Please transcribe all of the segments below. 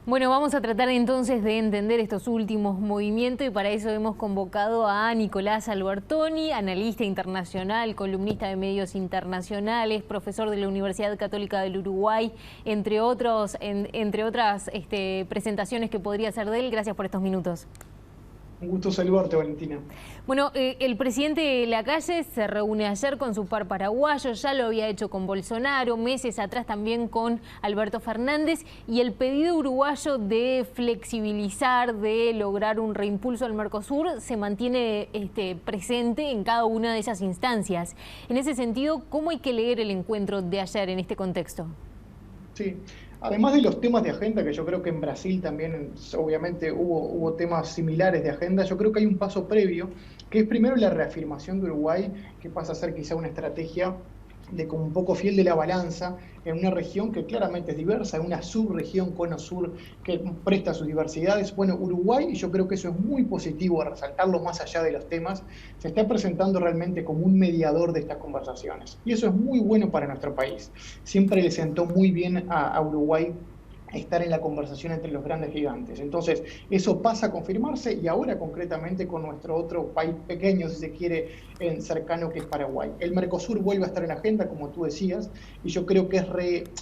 Bueno, vamos a tratar entonces de entender estos últimos movimientos y para eso hemos convocado a Nicolás Albertoni, analista internacional, columnista de medios internacionales, profesor de la Universidad Católica del Uruguay, entre otras presentaciones que podría hacer de él. Gracias por estos minutos. Un gusto saludarte, Valentina. Bueno, el presidente Lacalle se reúne ayer con su par paraguayo, ya lo había hecho con Bolsonaro, meses atrás también con Alberto Fernández, y el pedido uruguayo de flexibilizar, de lograr un reimpulso al Mercosur se mantiene presente en cada una de esas instancias. En ese sentido, ¿cómo hay que leer el encuentro de ayer en este contexto? Sí, además de los temas de agenda, que yo creo que en Brasil también obviamente hubo temas similares de agenda, yo creo que hay un paso previo, que es primero la reafirmación de Uruguay, que pasa a ser quizá una estrategia de como un poco fiel de la balanza en una región que claramente es diversa, en una subregión cono-sur que presta sus diversidades. Bueno, Uruguay, y yo creo que eso es muy positivo a resaltarlo más allá de los temas, se está presentando realmente como un mediador de estas conversaciones. Y eso es muy bueno para nuestro país. Siempre le sentó muy bien a Uruguay estar en la conversación entre los grandes gigantes. Entonces, eso pasa a confirmarse y ahora concretamente con nuestro otro país pequeño, si se quiere, cercano, que es Paraguay. El Mercosur vuelve a estar en la agenda, como tú decías, y yo creo que es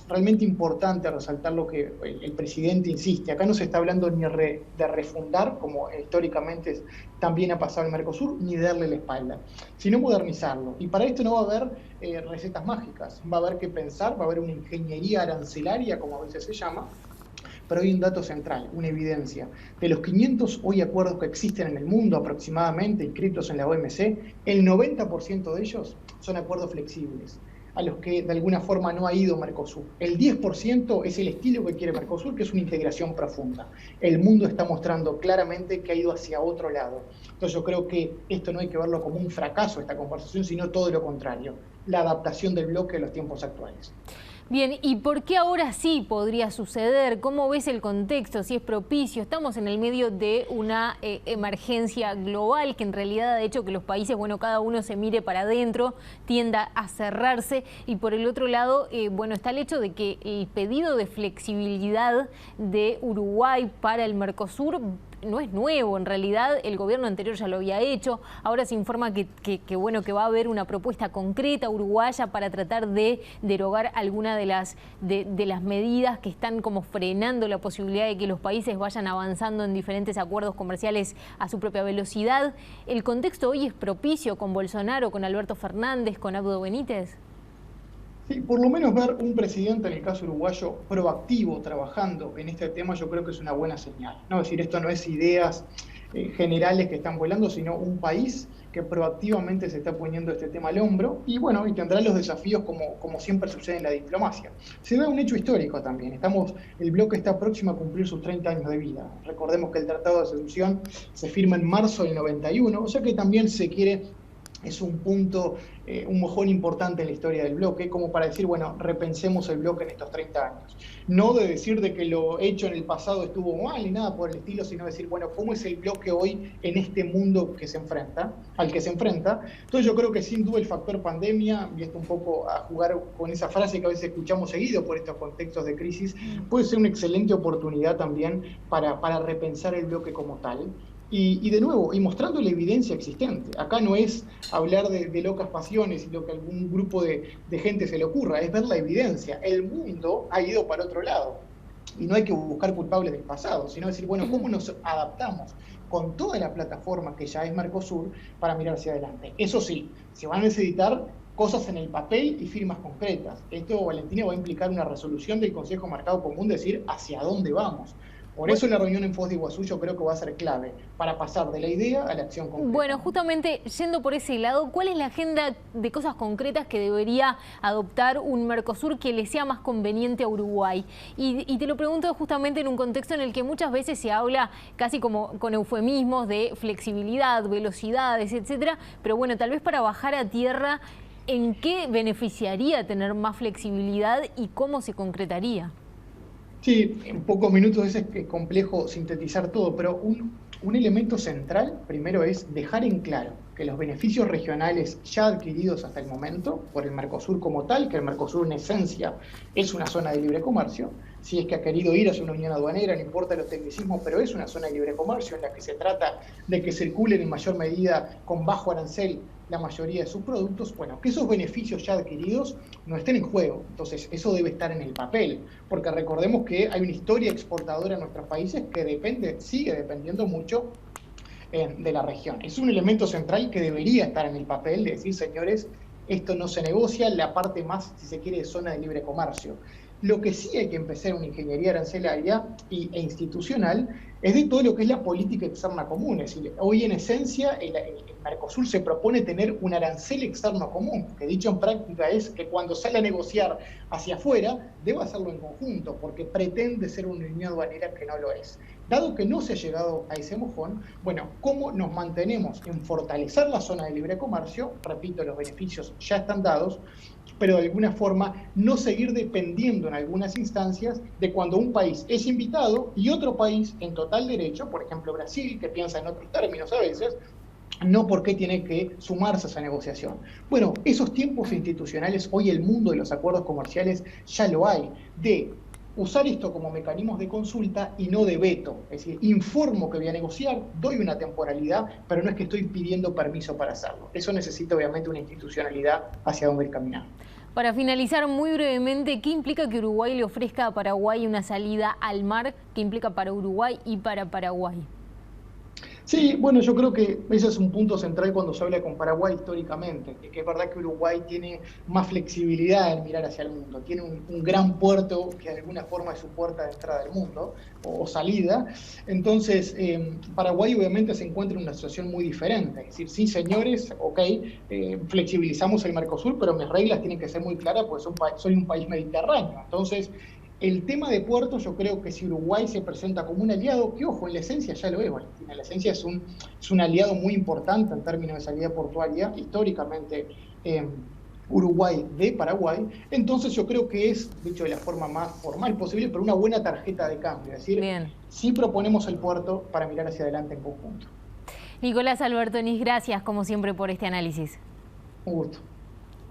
realmente importante resaltar lo que el presidente insiste. Acá no se está hablando ni de refundar, como históricamente también ha pasado en el Mercosur, ni de darle la espalda, sino modernizarlo. Y para esto no va a haber recetas mágicas, va a haber que pensar, va a haber una ingeniería arancelaria, como a veces se llama, pero hay un dato central, una evidencia. De los 500 hoy acuerdos que existen en el mundo aproximadamente, inscritos en la OMC, el 90% de ellos son acuerdos flexibles, a los que de alguna forma no ha ido Mercosur. El 10% es el estilo que quiere Mercosur, que es una integración profunda. El mundo está mostrando claramente que ha ido hacia otro lado. Entonces yo creo que esto no hay que verlo como un fracaso, esta conversación, sino todo lo contrario, la adaptación del bloque a los tiempos actuales. Bien, ¿y por qué ahora sí podría suceder? ¿Cómo ves el contexto? Si es propicio. Estamos en el medio de una emergencia global que en realidad ha hecho que los países, bueno, cada uno se mire para adentro, tienda a cerrarse. Y por el otro lado, bueno, está el hecho de que el pedido de flexibilidad de Uruguay para el Mercosur no es nuevo, en realidad el gobierno anterior ya lo había hecho. Ahora se informa que va a haber una propuesta concreta uruguaya para tratar de derogar alguna de las medidas que están como frenando la posibilidad de que los países vayan avanzando en diferentes acuerdos comerciales a su propia velocidad. ¿El contexto hoy es propicio con Bolsonaro, con Alberto Fernández, con Abdo Benítez? Sí, por lo menos ver un presidente, en el caso uruguayo, proactivo, trabajando en este tema, yo creo que es una buena señal. No, es decir, esto no es ideas generales que están volando, sino un país que proactivamente se está poniendo este tema al hombro y bueno, y tendrá los desafíos como siempre sucede en la diplomacia. Se da un hecho histórico también. El bloque está próximo a cumplir sus 30 años de vida. Recordemos que el Tratado de Asunción se firma en marzo del 91, o sea que también se quiere. Es un punto, un mojón importante en la historia del bloque, como para decir, bueno, repensemos el bloque en estos 30 años. No de decir de que lo hecho en el pasado estuvo mal ni nada por el estilo, sino decir, bueno, ¿cómo es el bloque hoy en este mundo al que se enfrenta? Entonces yo creo que sin duda el factor pandemia, y esto un poco a jugar con esa frase que a veces escuchamos seguido por estos contextos de crisis, puede ser una excelente oportunidad también para repensar el bloque como tal. Y de nuevo, y mostrando la evidencia existente. Acá no es hablar de locas pasiones y lo que a algún grupo de gente se le ocurra, es ver la evidencia. El mundo ha ido para otro lado. Y no hay que buscar culpables del pasado, sino decir, bueno, ¿cómo nos adaptamos con toda la plataforma que ya es Mercosur para mirar hacia adelante? Eso sí, se van a necesitar cosas en el papel y firmas concretas. Esto, Valentina, va a implicar una resolución del Consejo Mercado Común, decir hacia dónde vamos. Por eso la reunión en Foz de Iguazú yo creo que va a ser clave para pasar de la idea a la acción concreta. Bueno, justamente yendo por ese lado, ¿cuál es la agenda de cosas concretas que debería adoptar un Mercosur que le sea más conveniente a Uruguay? Y te lo pregunto justamente en un contexto en el que muchas veces se habla casi como con eufemismos de flexibilidad, velocidades, etcétera, pero bueno, tal vez para bajar a tierra, ¿en qué beneficiaría tener más flexibilidad y cómo se concretaría? Sí, en pocos minutos es complejo sintetizar todo, pero un elemento central primero es dejar en claro que los beneficios regionales ya adquiridos hasta el momento por el Mercosur como tal, que el Mercosur en esencia es una zona de libre comercio, si es que ha querido ir hacia una unión aduanera, no importa los tecnicismos, pero es una zona de libre comercio en la que se trata de que circulen en mayor medida con bajo arancel la mayoría de sus productos, bueno, que esos beneficios ya adquiridos no estén en juego. Entonces, eso debe estar en el papel, porque recordemos que hay una historia exportadora en nuestros países que sigue dependiendo mucho de la región. Es un elemento central que debería estar en el papel, de decir, señores, esto no se negocia, la parte más, si se quiere, de zona de libre comercio. Lo que sí hay que empezar una ingeniería arancelaria e institucional es de todo lo que es la política externa común. Es decir, hoy en esencia el Mercosur se propone tener un arancel externo común, que dicho en práctica es que cuando sale a negociar hacia afuera, debe hacerlo en conjunto, porque pretende ser una unión aduanera que no lo es. Dado que no se ha llegado a ese mojón, bueno, ¿cómo nos mantenemos en fortalecer la zona de libre comercio? Repito, los beneficios ya están dados, pero de alguna forma no seguir dependiendo en algunas instancias de cuando un país es invitado y otro país en total derecho, por ejemplo Brasil, que piensa en otros términos a veces, no por qué tiene que sumarse a esa negociación. Bueno, esos tiempos institucionales, hoy el mundo de los acuerdos comerciales ya lo hay, de usar esto como mecanismos de consulta y no de veto. Es decir, informo que voy a negociar, doy una temporalidad, pero no es que estoy pidiendo permiso para hacerlo. Eso necesita obviamente una institucionalidad hacia dónde ir caminando. Para finalizar muy brevemente, ¿qué implica que Uruguay le ofrezca a Paraguay una salida al mar? ¿Qué implica para Uruguay y para Paraguay? Sí, bueno, yo creo que ese es un punto central cuando se habla con Paraguay históricamente, que es verdad que Uruguay tiene más flexibilidad en mirar hacia el mundo, tiene un gran puerto que de alguna forma es su puerta de entrada al mundo o salida. Entonces, Paraguay obviamente se encuentra en una situación muy diferente, es decir, sí señores, ok, flexibilizamos el Mercosur, pero mis reglas tienen que ser muy claras porque soy un país mediterráneo. Entonces, el tema de puertos, yo creo que si Uruguay se presenta como un aliado, que ojo, en la esencia ya lo es, Valentina, en la esencia es un aliado muy importante en términos de salida portuaria, históricamente Uruguay de Paraguay, entonces yo creo que es, dicho de la forma más formal posible, pero una buena tarjeta de cambio, es decir, sí proponemos el puerto para mirar hacia adelante en conjunto. Nicolás Albertonis, gracias como siempre por este análisis. Un gusto.